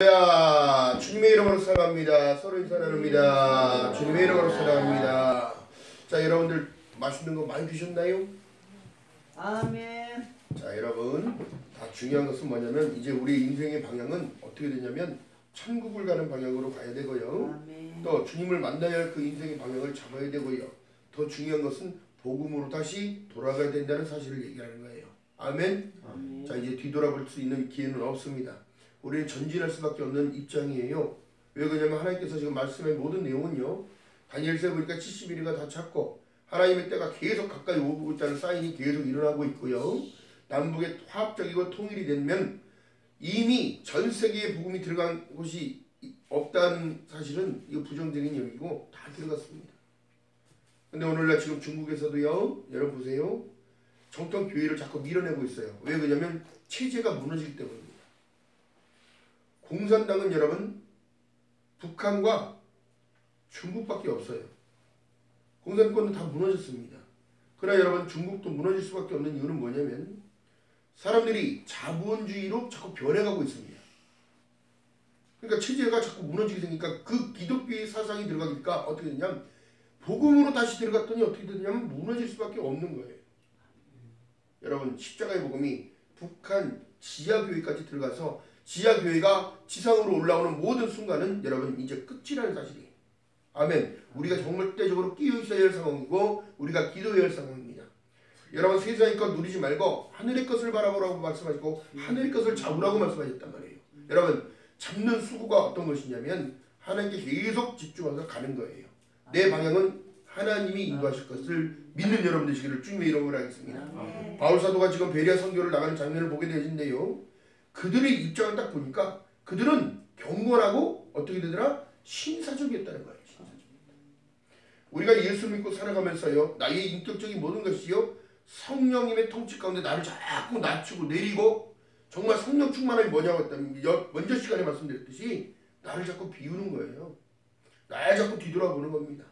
야, 주님의 이름으로 사랑합니다. 서로 인사 나눕니다. 주님의 이름으로 사랑합니다. 자, 여러분들 맛있는 거 많이 드셨나요? 아멘. 자, 여러분 다 중요한 것은 뭐냐면 이제 우리 인생의 방향은 어떻게 되냐면 천국을 가는 방향으로 가야 되고요. 아멘. 또 주님을 만나야 할 그 인생의 방향을 잡아야 되고요. 더 중요한 것은 복음으로 다시 돌아가야 된다는 사실을 얘기하는 거예요. 아멘. 아멘. 자, 이제 뒤돌아볼 수 있는 기회는 없습니다. 우리는 전진할 수밖에 없는 입장이에요. 왜 그러냐면 하나님께서 지금 말씀의 모든 내용은요, 다니엘서에 보니까 70일이가 다 찼고 하나님의 때가 계속 가까이 오고 있다는 사인이 계속 일어나고 있고요. 남북의 화합적이고 통일이 되면 이미 전 세계에 복음이 들어간 곳이 없다는 사실은 이거 부정적인 얘기고 다 들어갔습니다. 근데 오늘날 지금 중국에서도요, 여러분 보세요, 정통 교회를 자꾸 밀어내고 있어요. 왜 그러냐면 체제가 무너지기 때문입니다. 공산당은 여러분 북한과 중국밖에 없어요. 공산권은 다 무너졌습니다. 그러나 여러분 중국도 무너질 수밖에 없는 이유는 뭐냐면 사람들이 자본주의로 자꾸 변해가고 있습니다. 그러니까 체제가 자꾸 무너지게 되니까 그 기독교의 사상이 들어가니까 어떻게 되냐면 복음으로 다시 들어갔더니 어떻게 되냐면 무너질 수밖에 없는 거예요. 여러분 십자가의 복음이 북한 지하교회까지 들어가서 지하교회가 지상으로 올라오는 모든 순간은 여러분 이제 끝이라는 사실이에요. 아멘. 우리가 정말 때적으로 끼어 있어야 할 상황이고 우리가 기도해야 할 상황입니다. 여러분 세상의 것 누리지 말고 하늘의 것을 바라보라고 말씀하시고 하늘의 것을 잡으라고 말씀하셨단 말이에요. 여러분 잡는 수고가 어떤 것이냐면 하나님께 계속 집중해서 가는 거예요. 내 방향은 하나님이 인도하실 것을 믿는 여러분 되시기를 주님의 이름으로 하겠습니다. 바울 사도가 지금 베레아 선교를 나가는 장면을 보게 되는데요. 그들의 입장을 딱 보니까 그들은 경건하고 어떻게 되더라? 신사적이었다는 거예요. 신사적이었다. 우리가 예수 믿고 살아가면서요, 나의 인격적인 모든 것이요, 성령님의 통치 가운데 나를 자꾸 낮추고 내리고, 정말 성령 충만함이 뭐냐고 했다면 먼저 시간에 말씀드렸듯이 나를 자꾸 비우는 거예요. 나를 자꾸 뒤돌아보는 겁니다.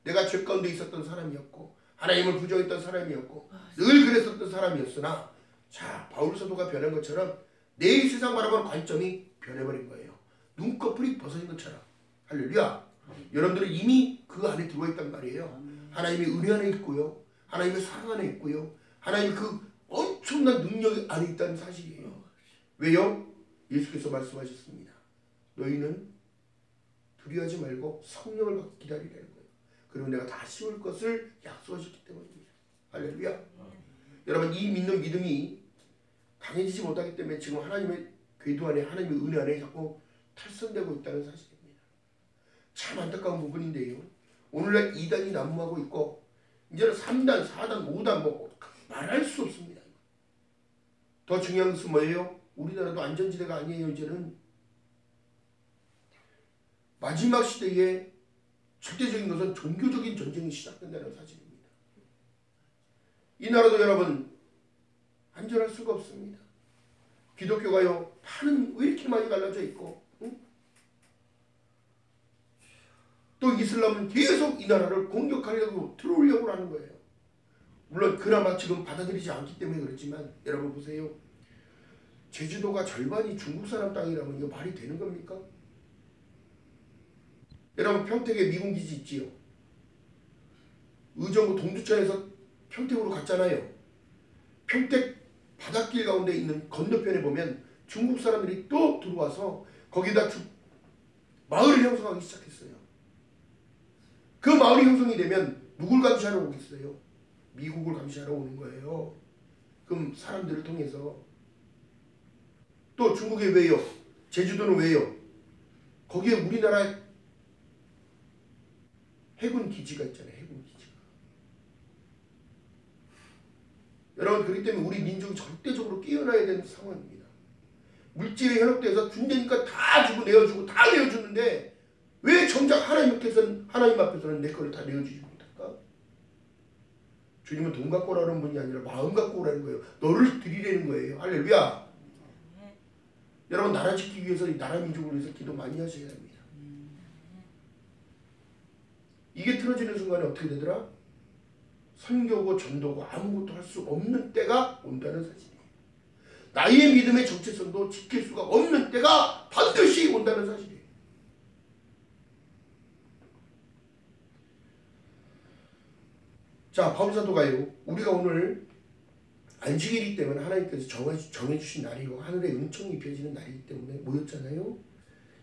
내가 죄 가운데 있었던 사람이었고 하나님을 부정했던 사람이었고 늘 그랬었던 사람이었으나, 자, 바울 사도가 변한 것처럼 내 세상 바라보는 관점이 변해버린 거예요. 눈꺼풀이 벗어진 것처럼. 할렐루야. 여러분들은 이미 그 안에 들어와 있단 말이에요. 하나님의 은혜 안에 있고요, 하나님의 사랑 안에 있고요, 하나님의 그 엄청난 능력이 안에 있다는 사실이에요. 왜요? 예수께서 말씀하셨습니다. 너희는 두려워하지 말고 성령을 받고 기다리라는 거예요. 그리고 내가 다시 올 것을 약속하셨기 때문입니다. 할렐루야. 여러분 이 믿는 믿음이 강해지지 못하기 때문에 지금 하나님의 궤도 안에, 하나님의 은혜 안에 자꾸 탈선되고 있다는 사실입니다. 참 안타까운 부분인데요. 오늘날 2단이 난무하고 있고 이제는 3단, 4단, 5단 뭐 말할 수 없습니다. 더 중요한 것은 뭐예요? 우리나라도 안전지대가 아니에요. 이제는 마지막 시대에 절대적인 것은 종교적인 전쟁이 시작된다는 사실입니다. 이 나라도 여러분 안전할 수가 없습니다. 기독교가요, 판은 왜 이렇게 많이 갈라져 있고, 응? 또 이슬람은 계속 이 나라를 공격하려고 들어오려고 하는 거예요. 물론 그나마 지금 받아들이지 않기 때문에 그렇지만 여러분 보세요. 제주도가 절반이 중국 사람 땅이라면 이거 말이 되는 겁니까? 여러분 평택에 미군 기지 있지요. 의정부 동두천에서 평택으로 갔잖아요. 평택 바닷길 가운데 있는 건너편에 보면 중국 사람들이 또 들어와서 거기다 마을을 형성하기 시작했어요. 그 마을이 형성이 되면 누굴 감시하러 오겠어요? 미국을 감시하러 오는 거예요. 그럼 사람들을 통해서. 또 중국에 왜요? 제주도는 왜요? 거기에 우리나라 해군 기지가 있잖아요. 해군 기지가. 여러분 그렇기 때문에 우리 민족이 절대적으로 깨어나야 되는 상황입니다. 물질에 현혹돼서 준대니까 다 주고 내어주고 다 내어주는데 왜 정작 하나님 앞에서는 내 거를 다 내어주지 못할까? 주님은 돈 갖고 오라는 분이 아니라 마음 갖고 오라는 거예요. 너를 드리라는 거예요. 할렐루야. 여러분 나라 지키기 위해서, 나라 민족을 위해서 기도 많이 하셔야 합니다. 이게 틀어지는 순간에 어떻게 되더라? 선교고 전도고 아무것도 할 수 없는 때가 온다는 사실이에요. 나의 믿음의 정체성도 지킬 수가 없는 때가 반드시 온다는 사실이에요. 자, 바울사도가요, 우리가 오늘 안식일이기 때문에 하나님께서 정해주신 날이고 하늘의 은총이 입혀지는 날이기 때문에 모였잖아요.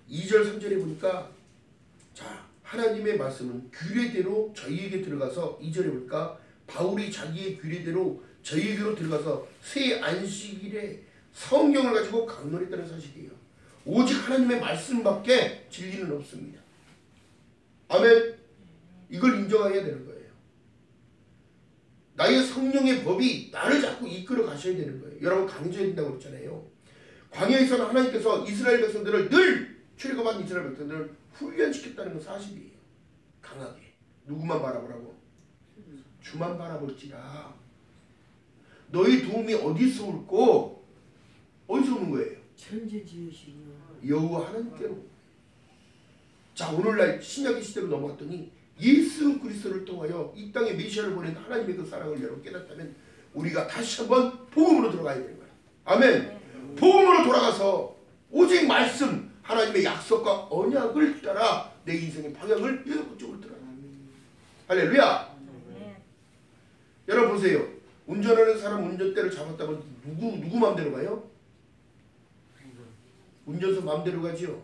2절 3절에 보니까 자, 하나님의 말씀은 규례대로 저희에게 들어가서 2절에 보니까 바울이 자기의 규례대로 저희에게로 들어가서 새 안식일에 성경을 가지고 강론했다는 사실이에요. 오직 하나님의 말씀밖에 진리는 없습니다. 아멘. 이걸 인정해야 되는 거예요. 나의 성령의 법이 나를 자꾸 이끌어 가셔야 되는 거예요. 여러분, 강조해야 된다고 그랬잖아요. 광야에서는 하나님께서 이스라엘 백성들을 늘 출애굽한 이스라엘 백성들을 훈련시켰다는 건 사실이에요. 강하게. 누구만 바라보라고? 주만 바라볼지라. 너희 도움이 어디서 올고? 어디서 오는 거예요? 천지지으시며 여호와 하나님께로. 자, 오늘날 신약의 시대로 넘어갔더니 예수 그리스도를 통하여 이 땅에 메시아를 보낸 하나님의 그 사랑을 여러분 깨닫다면 우리가 다시 한번 복음으로 들어가야 되는 거야. 아멘. 복음으로 돌아가서 오직 말씀, 하나님의 약속과 언약을 따라 내 인생의 방향을 그쪽으로 들어가. 할렐루야. 여러분 보세요. 운전하는 사람 운전대를 잡았다면 누구 마음대로 가요? 운전수 마음대로 가지요.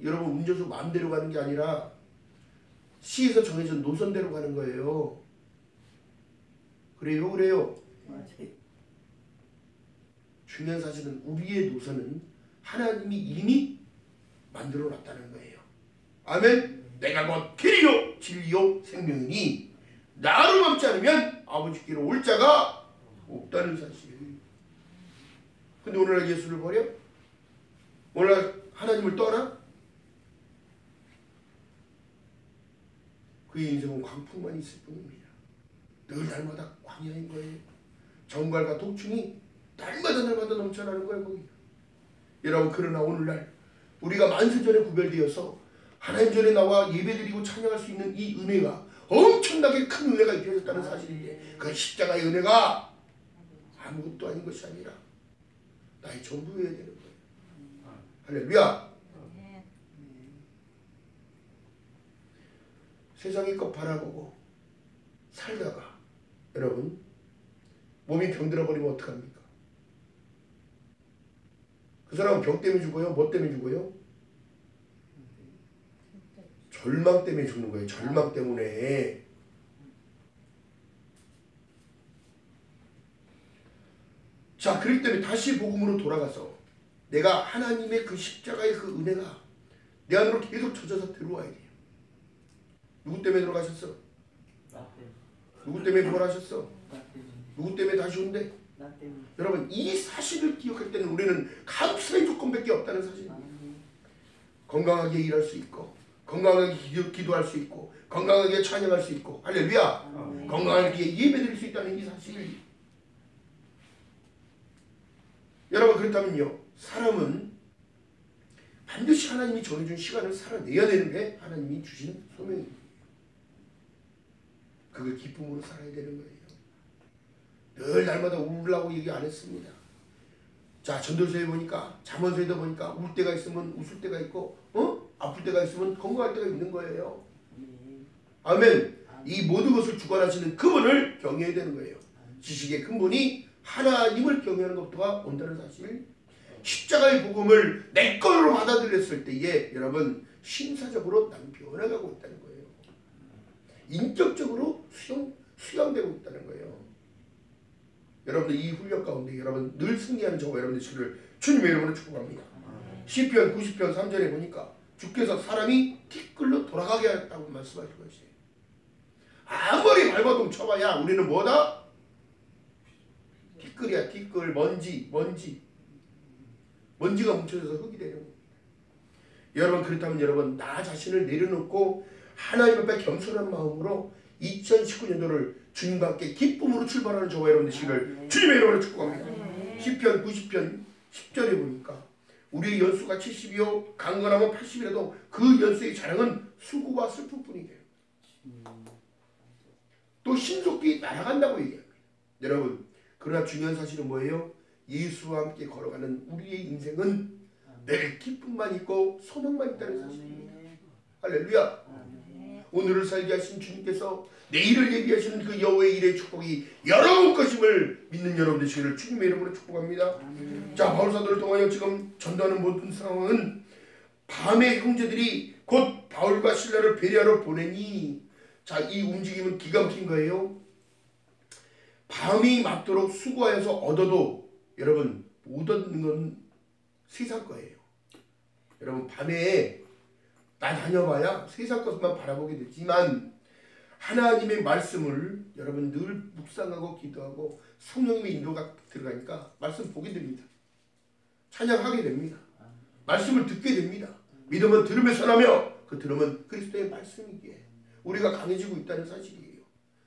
여러분, 운전수 마음대로 가는 게 아니라 시에서 정해진 노선대로 가는 거예요. 그래요? 맞아요. 중요한 사실은 우리의 노선은 하나님이 이미 만들어 놨다는 거예요. 아멘. 내가 곧 길이요 진리요 생명이니 나로 맘지 않으면 아버지께로 올 자가 없다는 사실. 근데 오늘날 예수를 버려? 오늘날 하나님을 떠나? 그의 인생은 광풍만 있을 뿐입니다. 늘 날마다 광야인 거예요. 정갈과 독충이 날마다 넘쳐나는 거예요. 거기. 여러분, 그러나 오늘날 우리가 만세전에 구별되어서 하나님 전에 나와 예배드리고 찬양할 수 있는 이 은혜가 엄청나게 큰 은혜가 입혀졌다는 사실인데, 그 십자가의 은혜가 아무것도 아닌 것이 아니라 나의 전부여야 되는 거예요. 할렐루야. 세상의 것 바라보고 살다가 여러분 몸이 병들어 버리면 어떡합니까? 그 사람은 병 때문에 죽어요? 뭐 때문에 죽어요? 절망 때문에 죽는 거예요. 절망 때문에. 자, 그렇기 때문에 다시 복음으로 돌아가서 내가 하나님의 그 십자가의 그 은혜가 내 안으로 계속 젖어서 들어와야 돼요. 누구 때문에 들어가셨어? 나 때문에. 누구 때문에 부활하셨어? 나 때문에. 누구 때문에 다시 온대? 나 때문에. 여러분, 이 사실을 기억할 때는 우리는 감사의 조건밖에 없다는 사실. 건강하게 일할 수 있고, 건강하게 기도할 수 있고, 건강하게 찬양할 수 있고, 할렐루야. 건강하게 예배드릴 수 있다는 이 사실. 여러분, 그렇다면요, 사람은 반드시 하나님이 정해준 시간을 살아내야 되는 게 하나님이 주신 소명입니다. 그걸 기쁨으로 살아야 되는 거예요. 늘 날마다 울라고 얘기 안 했습니다. 자, 전도서에 보니까, 잠언서에도 보니까 울 때가 있으면 웃을 때가 있고, 아플 때가 있으면 건강할 때가 있는 거예요. 아멘. 이 모든 것을 주관하시는 그분을 경외해야 되는 거예요. 지식의 근본이 하나님을 경외하는 것부터가 온다는 사실. 십자가의 복음을 내 것으로 받아들였을 때에 여러분, 심사적으로 나는 변화가고 있다는 거예요. 인격적으로 수양되고 있다는 거예요. 여러분들 이 훈련 가운데 여러분 늘 승리하는 저와 여러분들 되시기를 주님의 이름으로 축복합니다. 시편 90편 3절에 보니까 주께서 사람이 티끌로 돌아가게 하였다고 말씀하실 것이에요. 아무리 발버둥 쳐봐야 우리는 뭐다? 티끌이야. 티끌, 먼지가 뭉쳐져서 흙이 되는 겁니다. 여러분, 그렇다면 여러분 나 자신을 내려놓고 하나님 앞에 겸손한 마음으로 2019년도를 주님과 함께 기쁨으로 출발하는 저와 여러분 되시기를 주님의 이름으로 축복합니다. 시편 90편 10절에 보니까 우리의 연수가 70이요 강건하면 80이라도 그 연수의 자랑은 수고와 슬픔뿐이에요. 또 신속히 날아간다고 얘기합니다. 여러분, 그러나 중요한 사실은 뭐예요? 예수와 함께 걸어가는 우리의 인생은 내 기쁨만 있고 소망만 있다는 사실입니다. 아멘. 할렐루야. 아멘. 오늘을 살게 하신 주님께서 내일을 예비하시는 그 여호와의 일의 축복이 여러분 것임을 믿는 여러분 되시기를 주님의 이름으로 축복합니다. 아멘. 자, 바울 사도를 통하여 지금 전도하는 모든 상황은 밤에 형제들이 곧 바울과 실라를 베레아로 보내니, 자, 이 움직임은 기가 막힌 거예요. 밤이 맞도록 수고하여서 얻어도 여러분 못 얻는 건 세상 거예요. 여러분 밤에 나 다녀봐야 세상 것만 바라보게 되지만 하나님의 말씀을 여러분 늘 묵상하고 기도하고 성령님의 인도가 들어가니까 말씀 보게 됩니다. 찬양하게 됩니다. 말씀을 듣게 됩니다. 믿음은 들음에서 나며 그 들음은 그리스도의 말씀이기에 우리가 강해지고 있다는 사실이에요.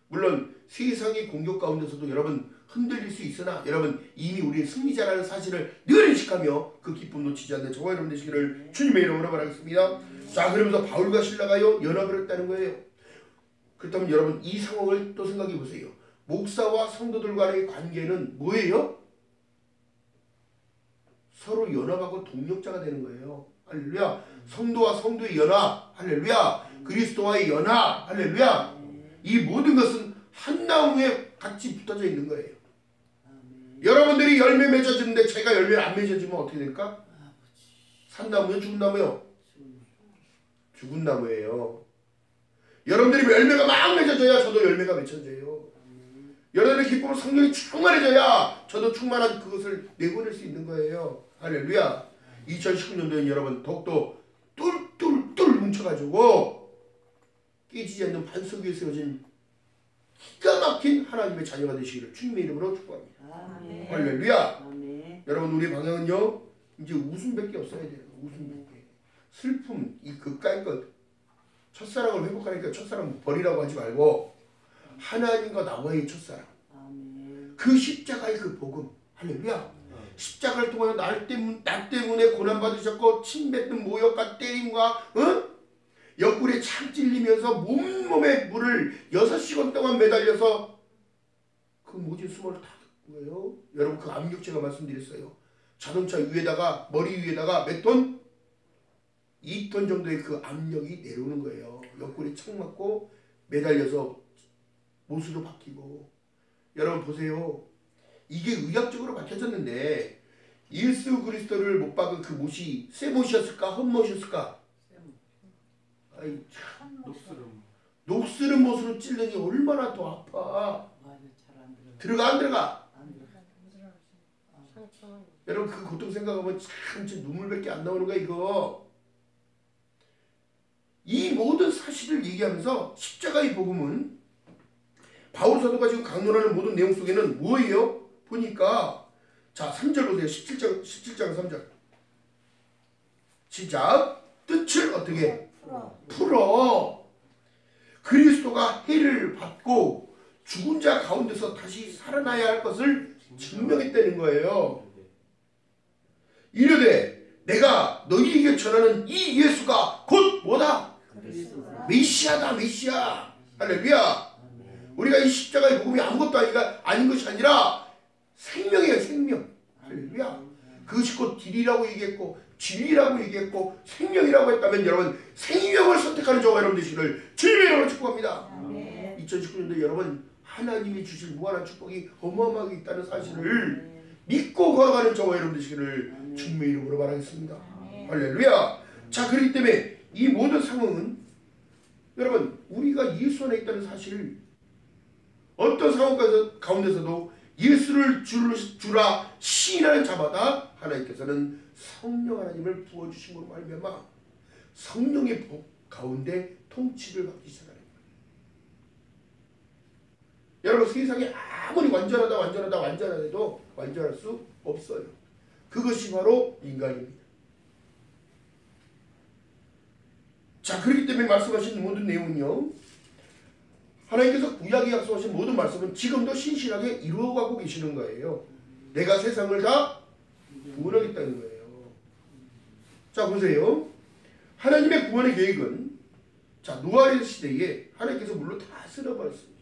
물론 세상의 공격 가운데서도 여러분 흔들릴 수 있으나 여러분 이미 우리의 승리자라는 사실을 늘 인식하며 그 기쁨 놓치지 않는 저와 여러분 되시기를 주님의 이름으로 바라겠습니다. 자, 그러면서 바울과 실라가요 연합을 했다는 거예요. 그렇다면 여러분 이 상황을 또 생각해 보세요. 목사와 성도들과의 관계는 뭐예요? 서로 연합하고 동력자가 되는 거예요. 할렐루야. 성도와 성도의 연합, 할렐루야. 그리스도와의 연합, 할렐루야. 이 모든 것은 한 나무에 같이 붙어져 있는 거예요. 여러분들이 열매 맺어지는데 제가 열매 안 맺어지면 어떻게 될까? 산나무요? 죽은 나무요? 죽은 나무예요. 여러분들이 열매가 막 맺어져야 저도 열매가 맺혀져요. 여러분들의 기쁨으로 성령이 충만해져야 저도 충만한 그것을 내보낼 수 있는 거예요. 할렐루야. 2019년도엔 여러분 더욱더 똘똘똘 뭉쳐가지고 깨지지 않는 반석 위에 세워진 기가 막힌 하나님의 자녀가 되시기를 주님의 이름으로 축복합니다. 아멘. 할렐루야. 아멘. 여러분 우리 방향은요 이제 웃음밖에 없어야 돼요. 웃음밖에. 슬픔, 이 그까이 것. 첫사랑을 회복하니까 첫사랑 버리라고 하지 말고 하나님과 나와의 첫사랑. 아멘. 그 십자가의 그 복음. 할렐루야. 십자가를 통하여 나 때문에 고난받으셨고 침뱉는 모욕과 때림과 옆구리에 창 찔리면서 몸에 물을 6시간 동안 매달려서 그 모진 수모를 다 거예요. 여러분 그 압력 제가 말씀드렸어요. 자동차 위에다가 머리 위에다가 몇 톤? 2톤 정도의 그 압력이 내려오는 거예요. 옆구리 창 맞고 매달려서 못으로 박히고. 여러분 보세요. 이게 의학적으로 밝혀졌는데 예수 그리스도를 못 박은 그 못이 새 못이었을까? 헛 못이었을까? 아이 참 녹슬은 못으로 찔르니 얼마나 더 아파. 맞아, 잘안 들어. 들어가 안 들어가? 안 들어. 여러분 그 고통 생각하면 참 눈물밖에 안 나오는 거야 이거. 이 모든 사실을 얘기하면서 십자가의 복음은 바울 사도가 지금 강론하는 모든 내용 속에는 뭐예요? 보니까 자 3절 보세요. 17장 3절 시작. 뜻을 어떻게? 풀어. 그리스도가 해를 받고 죽은 자 가운데서 다시 살아나야 할 것을 증명했다는 거예요. 이르되 내가 너희에게 전하는 이 예수가 곧 뭐다? 메시아다. 메시아. 할렐루야. 우리가 이 십자가의 복음이 아무것도 아닌 것이 아니라 생명이에요. 생명. 할렐루야. 그것이 곧 길이라고 얘기했고 진리라고 얘기했고 생명이라고 했다면 여러분 생명을 선택하는 저와 여러분 되시기를 주님의 이름으로 축복합니다. 2019년도 여러분 하나님이 주실 무한한 축복이 어마어마하게 있다는 사실을 믿고 걸어가는 저와 여러분 되시기를 주님의 이름으로 바라겠습니다. 할렐루야. 자, 그렇기 때문에 이 모든 상황은 여러분 우리가 예수 안에 있다는 사실을 어떤 상황 가운데서도 예수를 주라 시인하는 자마다 하나님께서는 성령 하나님을 부어주심으로 말미암아 성령의 복 가운데 통치를 받기 시작하는 거예요. 여러분 세상에 아무리 완전하다 해도 완전할 수 없어요. 그것이 바로 인간입니다. 자, 그렇기 때문에 말씀하신 모든 내용은요 하나님께서 구약에 약속하신 모든 말씀은 지금도 신실하게 이루어가고 계시는 거예요. 내가 세상을 다 구원하겠다는 거예요. 자, 보세요. 하나님의 구원의 계획은 자 노아의 시대에 하나님께서 물로 다 쓸어버렸습니다.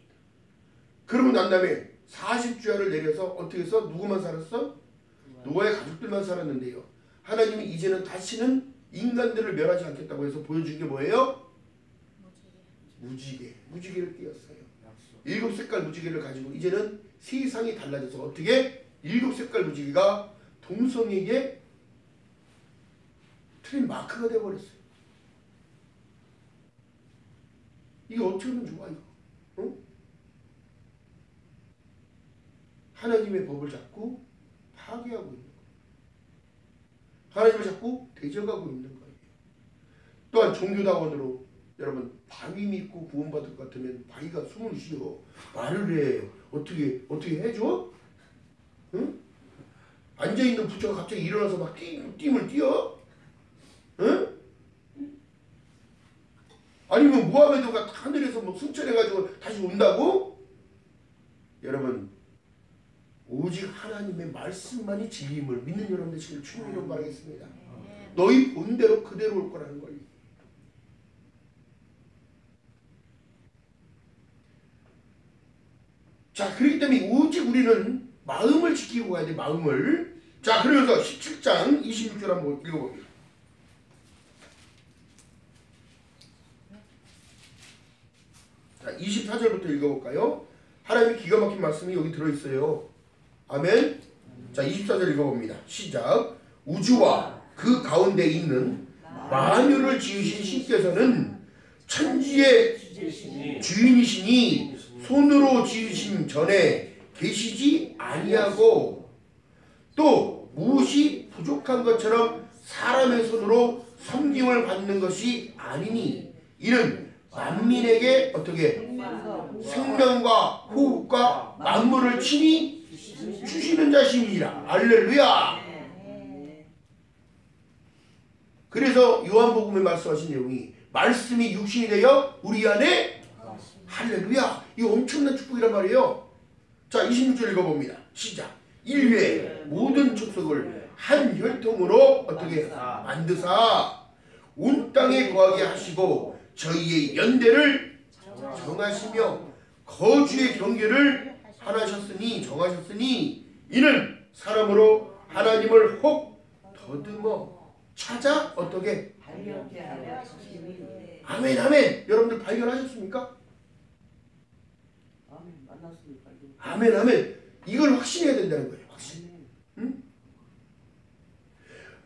그러고 난 다음에 40주야를 내려서 어떻게 해서 누구만 살았어? 노아의 가족들만 살았는데요. 하나님이 이제는 다시는 인간들을 멸하지 않겠다고 해서 보여준 게 뭐예요? 무지개를 띄었어요. 7색깔 무지개를 가지고 이제는 세상이 달라져서 어떻게 7색깔 무지개가 동성에게 트레이드 마크가 되어버렸어요. 이게 어떻게 하면 좋아 이거? 응? 하나님의 법을 자꾸 파괴하고 있는 거예요. 하나님을 자꾸 대적하고 있는 거예요. 또한 종교다원으로 여러분 바위 믿고 구원받을 것 같으면 바위가 숨을 쉬어 말을 해. 어떻게 해줘? 응? 앉아있는 부처가 갑자기 일어나서 막 띠을 띄어? 응? 아니면 모하메드가 하늘에서 뭐 승천해가지고 다시 온다고? 여러분 오직 하나님의 말씀만이 진리임을 믿는 여러분 되시길 주님 이름 바라겠습니다. 너희 본대로 그대로 올 거라는 걸. 자, 그렇기 때문에 오직 우리는 마음을 지키고 가야 돼. 마음을. 자, 그러면서 17장 26절 한번 읽어봅니다. 자, 24절부터 읽어볼까요? 하나님의 기가 막힌 말씀이 여기 들어있어요. 아멘. 자, 24절 읽어봅니다. 시작. 우주와 그 가운데 있는 만유를 지으신 신께서는 천지의 주인이시니 손으로 지으심 전에 계시지 아니하고 또 무엇이 부족한 것처럼 사람의 손으로 섬김을 받는 것이 아니니 이는 만민에게 어떻게 생명과 호흡과 만물을 친히 주시는 자신이라. 할렐루야. 그래서 요한복음에 말씀하신 내용이 말씀이 육신이 되어 우리 안에 할렐루야. 이거 엄청난 축복이란 말이에요. 자, 26절 읽어봅니다. 시작. 인류의 모든 족속을 한 혈통으로 어떻게 만드사 온 땅에 거하게 하시고 저희의 연대를 정하시며 거주의 경계를 정하셨으니 이는 사람으로 하나님을 혹 더듬어 찾아 어떻게 아멘 아멘. 여러분들 발견하셨습니까? 아멘 아멘. 이걸 확신해야 된다는 거예요. 확신. 응?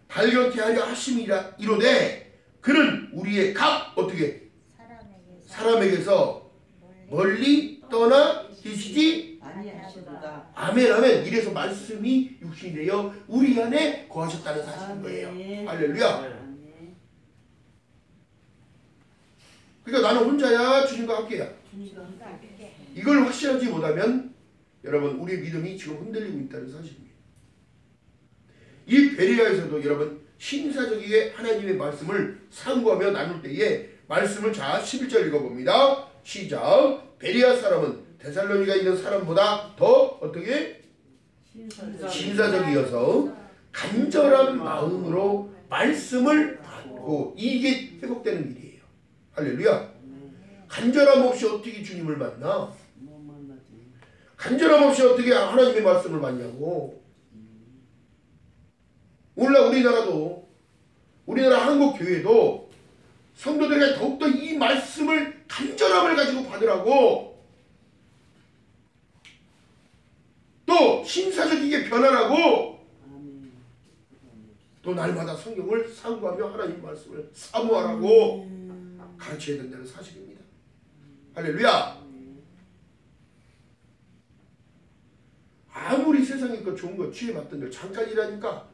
발견케 하려 하심이라 이로되 그는 우리의 각 어떻게 사람에게서 멀리 떠나 계시지 아니하시도다. 아멘 아멘. 이래서 말씀이 육신이 되어 우리 안에 거하셨다는 사실인 거예요. 할렐루야. 그러니까 나는 혼자야 주님과 함께야. 이걸 확실하지 못하면 여러분 우리의 믿음이 지금 흔들리고 있다는 사실입니다. 이 베레아에서도 여러분 신사적이게 하나님의 말씀을 상고하며 나눌 때에 말씀을 자 11절 읽어봅니다. 시작. 베레아 사람은 데살로니가 있는 사람보다 더 어떻게? 신사적이어서 간절한 마음으로 말씀을 받고 이게 회복되는 일이에요. 할렐루야. 간절함 없이 어떻게 주님을 만나? 간절함 없이 어떻게 하나님의 말씀을 받냐고. 오늘날 우리나라 한국교회도 성도들에게 더욱더 이 말씀을 간절함을 가지고 받으라고 또 신사적이게 변화라고 또 날마다 성경을 상고하며 하나님 말씀을 사모하라고 가르쳐야 된다는 사실입니다. 할렐루야. 아무리 세상에 그 좋은 거 취해봤던들 잠깐이라니까.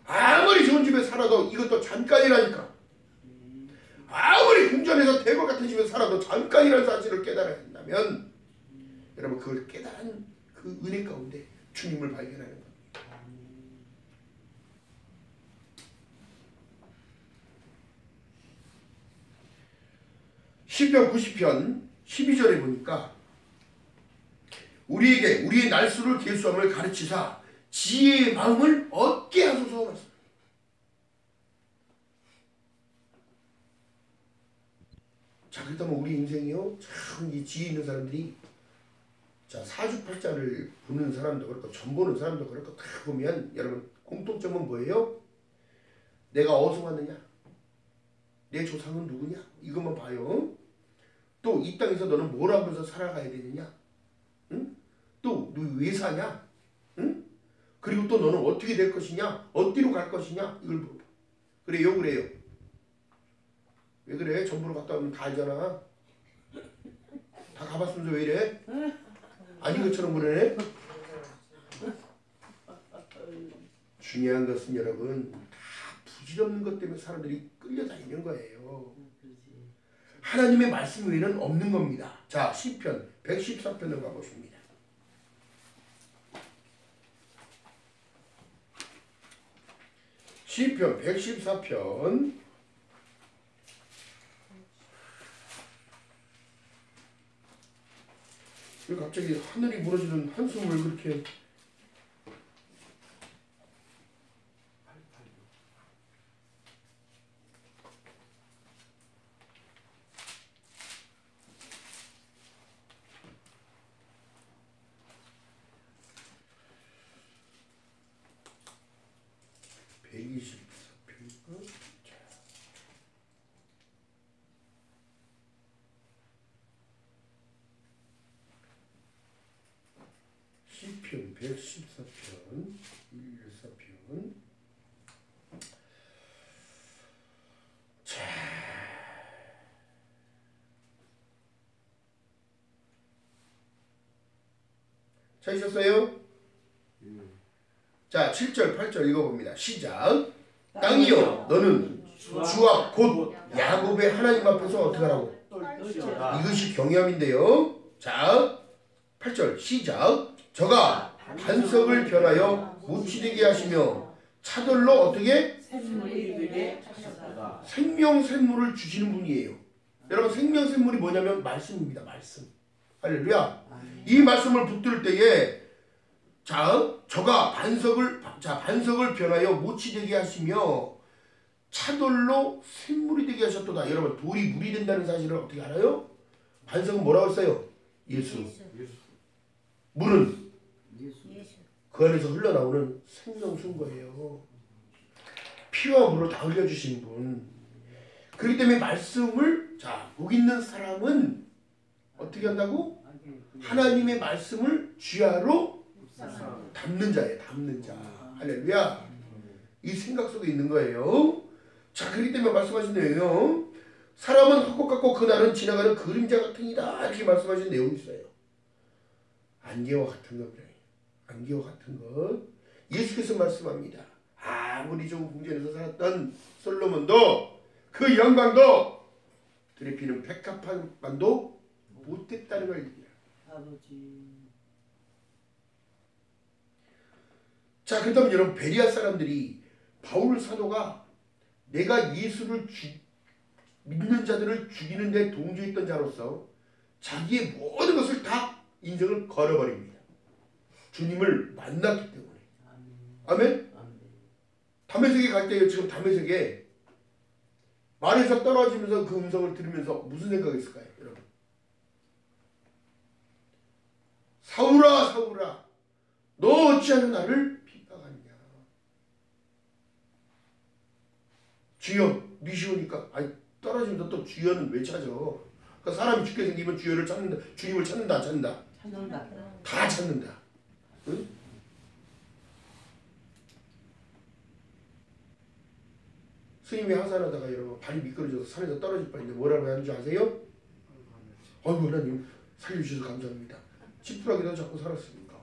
아무리 좋은 집에 살아도 이것도 잠깐이라니까. 아무리 궁전에서 대거 같은 집에 살아도 잠깐이라는 사실을 깨달아야 된다면 여러분 그걸 깨달은 그 은혜 가운데 주님을 발견하는 겁니다. 시편 90편 12절에 보니까 우리에게 우리의 날수를 계수함을 가르치사 지혜의 마음을 얻게 하소서 하셨습니다. 자, 그렇다면 우리 인생이요 참 이 지혜 있는 사람들이 자 사주팔자를 보는 사람도 그렇고 점 보는 사람도 그렇고 다 보면 여러분 공통점은 뭐예요? 내가 어디서 왔느냐? 내 조상은 누구냐? 이것만 봐요. 또 이 땅에서 너는 뭘 하면서 살아가야 되느냐? 응? 또 너 왜 사냐? 응? 그리고 또 너는 어떻게 될 것이냐? 어디로 갈 것이냐? 이걸 물어봐. 그래요, 그래요. 왜 그래? 전부로 갔다 오면 다 알잖아. 다 가봤으면서 왜 이래? 아닌 것처럼 그러네? 중요한 것은 여러분 다 부질없는 것 때문에 사람들이 끌려다니는 거예요. 하나님의 말씀 외에는 없는 겁니다. 자, 시편 114편을 가보십니다. 시편 114편 왜 갑자기 하늘이 무너지는 한숨을 그렇게 시편 114편 114편 자, 찾으셨어요? 자, 7절 8절 읽어봅니다. 시작. 땅이여 너는 주와 곧 야곱의 하나님 앞에서 어떻게 하라고? 이것이 경외함인데요. 자, 8절 시작. 저가 반석을 변하여 무치되게 하시며 차돌로 어떻게? 생명샘물을 주시는 분이에요. 여러분 생명샘물이 뭐냐면 말씀입니다. 말씀. 할렐루야. 이 말씀을 붙들 때에 자, 저가 반석을 변하여 무치되게 하시며 차돌로 샘물이 되게 하셨도다. 여러분 돌이 물이 된다는 사실을 어떻게 알아요? 반석은 뭐라고 했어요? 예수. 물은 그 안에서 흘러나오는 생명수인 거예요. 피와 물을 다 흘려주신 분. 그렇기 때문에 말씀을 복 있는 사람은 어떻게 한다고? 하나님의 말씀을 쥐하로 담는 자예요. 담는 자. 할렐루야. 이 생각 속에 있는 거예요. 자, 그렇기 때문에 말씀하신 내용이요. 사람은 헛것 같고 그날은 지나가는 그림자 같으니라. 이렇게 말씀하신 내용이 있어요. 안개와 같은 겁니다. 안개와 같은 것. 예수께서 말씀합니다. 아무리 좋은 궁전에서 살았던 솔로몬도 그 영광도 들에 피는 백합만도 못했다는 걸 얘기해요. 아버지. 자, 그렇다면 여러분 베리아 사람들이 바울 사도가 내가 예수를 믿는 자들을 죽이는 데 동조했던 자로서 자기의 모든 것을 다 인생을 걸어버립니다. 주님을 만났기 때문에. 아멘? 다메섹에 갈 때 지금 다메섹에 말에서 떨어지면서 그 음성을 들으면서 무슨 생각했을까요? 여러분? 사울아 사울아 너 어찌하여 나를 핍박하느냐. 주여 미시오니까 떨어지면서 또 주여는 왜 찾아? 그러니까 사람이 죽게 생기면 주여를 찾는다. 주님을 찾는다 안 찾는다? 찾는다. 다 찾는다. 응? 스님이 하산하다가 여러분 발이 미끄러져서 산에서 떨어질 뻔했는데 뭐라고 하는지 아세요? 아이고 하나님 살려주셔서 감사합니다. 지푸라기도 잡고 살았습니까?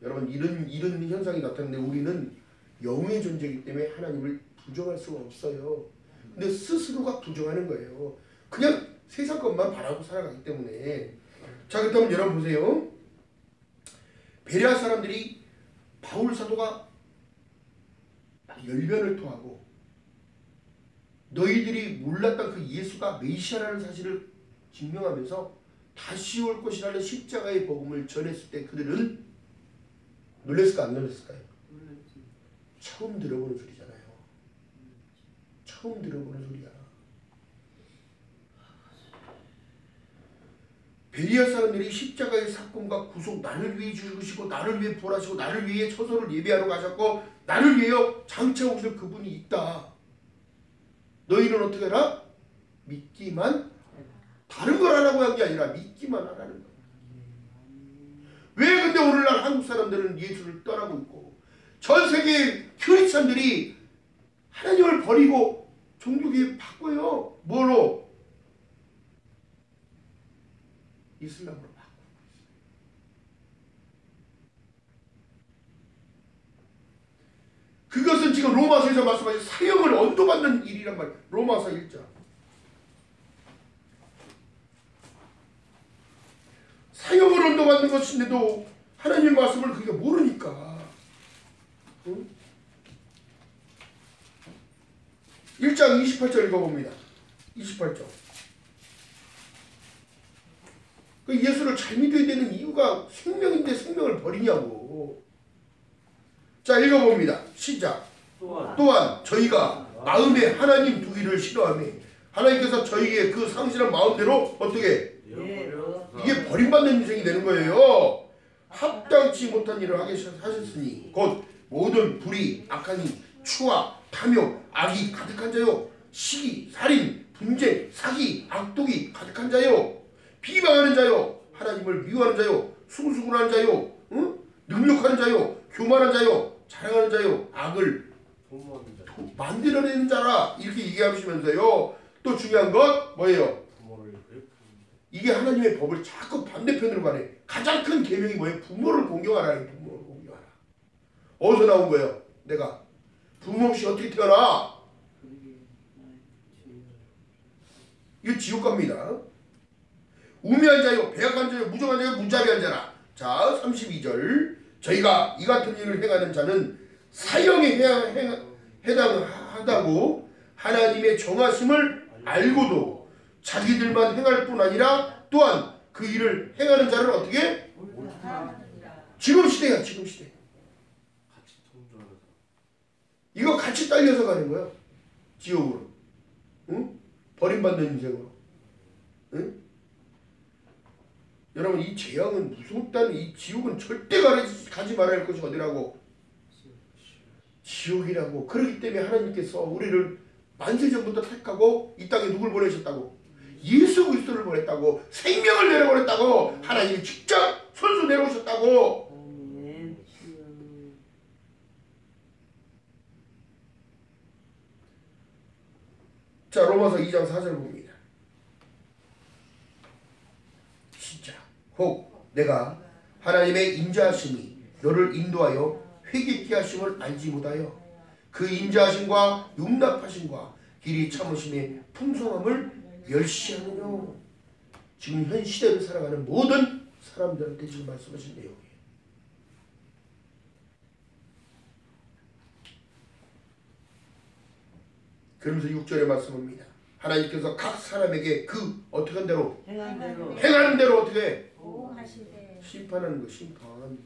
여러분 이런 현상이 나타나는데 우리는 영의 존재이기 때문에 하나님을 부정할 수가 없어요. 근데 스스로가 부정하는 거예요. 그냥 세상 것만 바라고 살아가기 때문에. 자, 그렇다면 여러분 보세요. 베레아 사람들이 바울 사도가 열변을 토하고 너희들이 몰랐던 그 예수가 메시아라는 사실을 증명하면서 다시 올 것이라는 십자가의 복음을 전했을 때 그들은 놀랐을까 안 놀랐을까요? 처음 들어보는 소리잖아요. 처음 들어보는 소리야. 베리아 사람들이 십자가의 사건과 구속, 나를 위해 죽으시고 나를 위해 부활하시고 나를 위해 처소를 예비하러 가셨고 나를 위하여 장차고 오실 그분이 있다. 너희는 어떻게 하라? 믿기만, 다른 걸 하라고 한 게 아니라 믿기만 하라는 거야. 왜 근데 오늘날 한국 사람들은 예수를 떠나고 있고 전 세계 크리스천들이 하나님을 버리고 종교개혁 바꿔요. 뭐로? 이슬람으로 바꾸고 있어요. 그것은 지금 로마서에서 말씀하신 사형을 언도받는 일이란 말이에요. 로마서 1장. 사형을 언도받는 것인데도 하나님의 말씀을 그게 모르니까. 응? 1장 28절 읽어봅니다. 28절. 그 예수를 잘 믿어야 되는 이유가 생명인데 생명을 버리냐고. 자, 읽어봅니다. 시작. 또한 저희가 마음에 하나님 두기를 싫어하며 하나님께서 저희에게 그 상실한 마음대로 어떻게 이게 버림받는 인생이 되는 거예요. 합당치 못한 일을 하게 하셨으니 곧 모든 불의, 악한 일, 추와, 탐욕, 악이 가득한 자요, 시기, 살인, 분쟁, 사기, 악독이 가득한 자요, 비방하는 자요, 하나님을 미워하는 자요, 수군수군하는 자요, 응? 능력하는 자요, 교만한 자요, 자랑하는 자요, 악을 만들어내는 자라. 이렇게 얘기하시면서요. 또 중요한 건 뭐예요? 이게 하나님의 법을 자꾸 반대편으로 가네. 가장 큰 계명이 뭐예요? 부모를 공경하라. 부모를 공경하라. 어디서 나온 거예요? 내가 부모 없이 어떻게 태어나? 이거 지옥 갑니다. 우매한 자요, 배약한 자요, 무정한 자요, 무자비한 자라. 자, 32절. 저희가 이 같은 일을 행하는 자는 사형에 해당하다고 하나님의 정하심을 알고도 자기들만 행할 뿐 아니라 또한 그 일을 행하는 자를 어떻게? 지금 시대야, 지금 시대. 이거 같이 딸려서 가는 거야. 지옥으로. 응? 버림받는 인생으로. 응? 여러분, 이 재앙은 무섭다는, 이 지옥은 절대 가지 말아야 할 것이 어디라고? 지옥이라고. 그렇기 때문에 하나님께서 우리를 만세전부터 택하고 이 땅에 누굴 보내셨다고? 예수 그리스도를 보냈다고. 생명을 내려보냈다고. 하나님이 직접 손수 내려오셨다고. 자, 로마서 2장 4절 봅니다. 진짜 혹 내가 하나님의 인자하심이 너를 인도하여 회개케 하심을 알지 못하여 그 인자하심과 용납하심과 길이 참으심의 풍성함을 멸시하느냐. 지금 현 시대를 살아가는 모든 사람들한테 지금 말씀하신 내용이에요. 그러면서 6절에 말씀합니다. 하나님께서 각 사람에게 그 어떻게 한 대로 행하는 대로 어떻게 심판하는 거. 심판.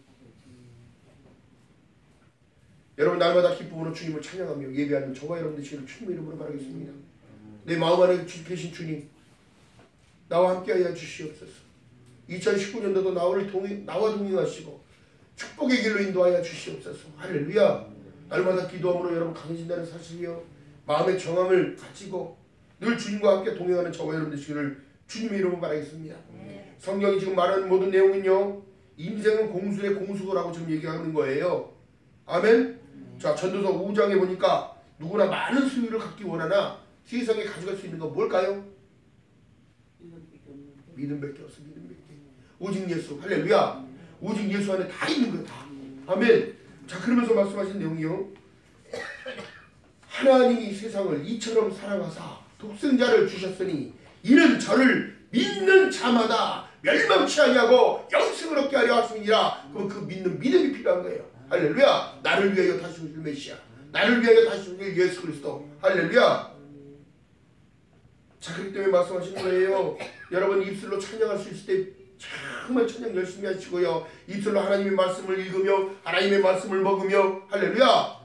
여러분, 날마다 기쁨으로 주님을 찬양하며 예배하는 저와 여러분들 지금 주님의 이름으로 바라겠습니다. 내 마음 안에 계신 주님, 나와 함께하여 주시옵소서. 2019년도도 나와 동행하시고 축복의 길로 인도하여 주시옵소서. 할렐루야. 날마다 기도함으로 여러분 강해진다는 사실이요, 마음의 정함을 가지고 늘 주님과 함께 동행하는 저와 여러분 되시기를 주님의 이름으로 바라겠습니다. 성경이 지금 말하는 모든 내용은요, 인생은 공수의 공수고라고 지금 얘기하는 거예요. 아멘. 자, 전도서 5장에 보니까 누구나 많은 소유를 갖기 원하나 세상에 가져갈 수 있는 건 뭘까요? 믿음밖에 없어. 믿음밖에. 오직 예수. 할렐루야. 오직 예수 안에 다 있는 거야. 다. 아멘. 자, 그러면서 말씀하신 내용이요, 하나님이 세상을 이처럼 사랑하사 독생자를 주셨으니 이는 저를 믿는 자마다 멸망치 아니하고 영생을 얻게 하려 하심이니라. 그럼 그 믿는 믿음이 필요한 거예요. 할렐루야. 나를 위하여 다시 오실 메시아, 나를 위하여 다시 오실 예수 그리스도. 할렐루야. 자, 그렇기 때문에 말씀하시는 거예요. 여러분, 입술로 찬양할 수 있을 때 정말 찬양 열심히 하시고요, 입술로 하나님의 말씀을 읽으며 하나님의 말씀을 먹으며. 할렐루야.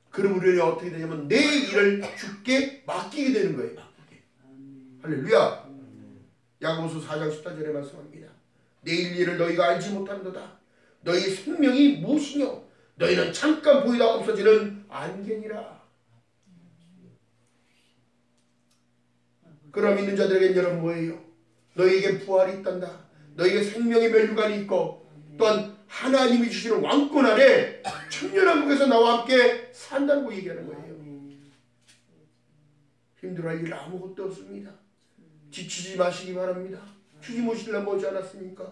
그럼 우리는 어떻게 되냐면 내 일을 주께 맡기게 되는 거예요. 맡기게. 할렐루야. 야고보서 4장 14절에 말씀합니다. 내일 일을 너희가 알지 못한도다. 너희 생명이 무엇이뇨? 너희는 잠깐 보이다 없어지는 안개니라. 그럼 믿는 자들에게는 여러분 뭐예요? 너희에게 부활이 있단다. 너희에게 생명의 멸류관이 있고 또한 하나님이 주시는 왕권 안에 천년왕국에서 나와 함께 산다고 얘기하는 거예요. 힘들어할 일 아무것도 없습니다. 지치지 마시기 바랍니다. 주님 오시려 머지 않았습니까?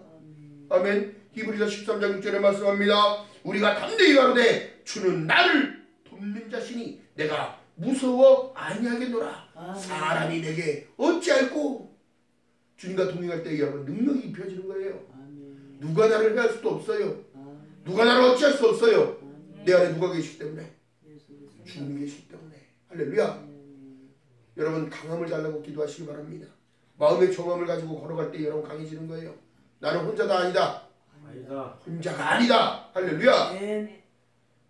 아멘. 히브리서 13장 6절에 말씀합니다. 우리가 담대히 가로되 주는 나를 돕는 자시니 내가 무서워 아니하겠노라. 사람이 내게 어찌할꼬. 주님과 동행할 때 여러분 능력이 입혀지는 거예요. 누가 나를 해할 수도 없어요. 누가 나를 어찌할 수 없어요. 내 안에 누가 계시기 때문에? 주님이 계시기 때문에. 할렐루야. 여러분 강함을 달라고 기도하시기 바랍니다. 마음의 정함을 가지고 걸어갈 때 여러분 강해지는 거예요. 나는 혼자다 아니다. 혼자가 아니다. 할렐루야.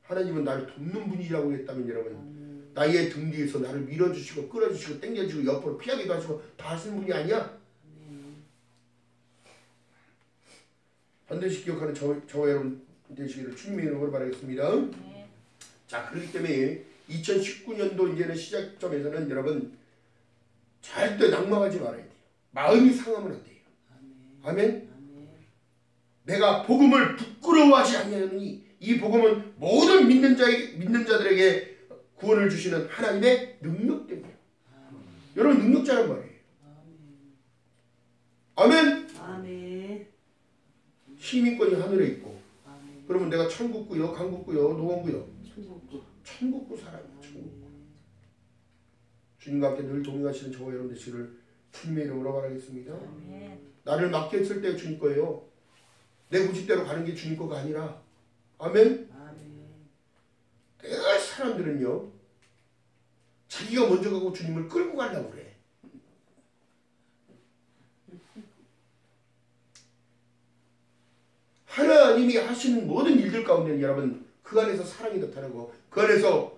하나님은 나를 돕는 분이라고 했다면 여러분 나의 등 뒤에서 나를 밀어주시고 끌어주시고 당겨주시고 옆으로 피하기도 하시고 다 하시는 분이 아니야. 반드시 기억하는 저와 여러분 되시기를 주님의 이름으로 바라겠습니다. 자, 그렇기 때문에 2019년도 이제는 시작점에서는 여러분 절대 낙망하지 말아야 돼요. 마음이 상하면 안 돼요. 아멘. 내가 복음을 부끄러워하지 아니하노니 이 복음은 모든 믿는 자들에게 구원을 주시는 하나님의 능력 때문이에요. 여러분 능력자란 말이에요. 아멘. 시민권이 하늘에 있고 그러면 내가 천국구요, 강국구요, 노원구요. 천국구 사람이야. 천국구. 주님과 함께 늘 동행하시는 저와 여러분 되시기를 주님의 이름으로 바라겠습니다. 나를 맡겼을 때 주님 거예요. 내 고집대로 가는 게 주님 거가 아니라. 아멘. 늘 사람들은요 자기가 먼저 가고 주님을 끌고 가려고 그래. 하나님이 하시는 모든 일들 가운데는 여러분 그 안에서 사랑이 나타나고 그 안에서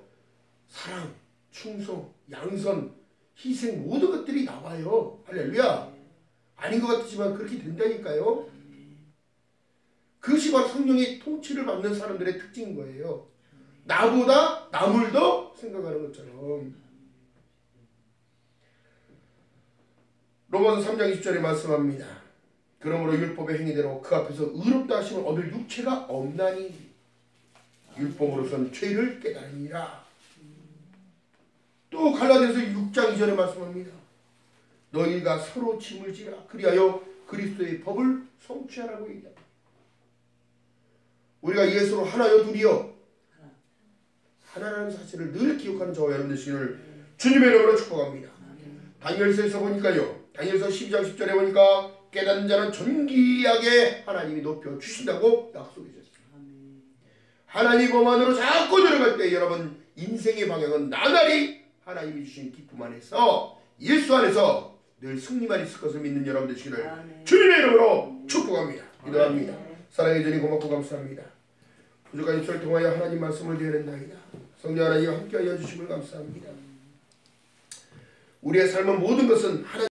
사랑, 충성, 양선, 희생 모든 것들이 나와요. 할렐루야. 아닌 것 같지만 그렇게 된다니까요. 그것이 바로 성령의 통치를 받는 사람들의 특징인 거예요. 나보다 남을 더 생각하는 것처럼. 로마서 3장 20절에 말씀합니다. 그러므로 율법의 행위대로 그 앞에서 의롭다 하심을 얻을 육체가 없나니 율법으로선 죄를 깨달으니라. 또 갈라디아서 6장 2절에 말씀합니다. 너희가 서로 짐을 지라 그리하여 그리스도의 법을 성취하라고 얘기합니다. 우리가 예수로 하나요 둘이요? 하나라는 사실을 늘 기억하는 저와 여러분 되시기를 주님의 이름으로 축복합니다. 다니엘서에서 보니까요. 다니엘서 12장 10절에 보니까 깨닫는 자는 존귀하게 하나님이 높여주신다고 약속해 주셨습니다. 하나님 법안으로 자꾸 들어갈 때 여러분 인생의 방향은 나날이 하나님이 주신 기쁨 안에서 예수 안에서 늘 승리만 있을 것을 믿는 여러분 되시기를 주님의 이름으로 축복합니다. 기도합니다. 사랑해 주님 고맙고 감사합니다. 부족한 입술을 통하여 하나님 말씀을 드렸나이다. 성령 하나님 함께하여 주심을 감사합니다. 우리의 삶은 모든 것은 하나님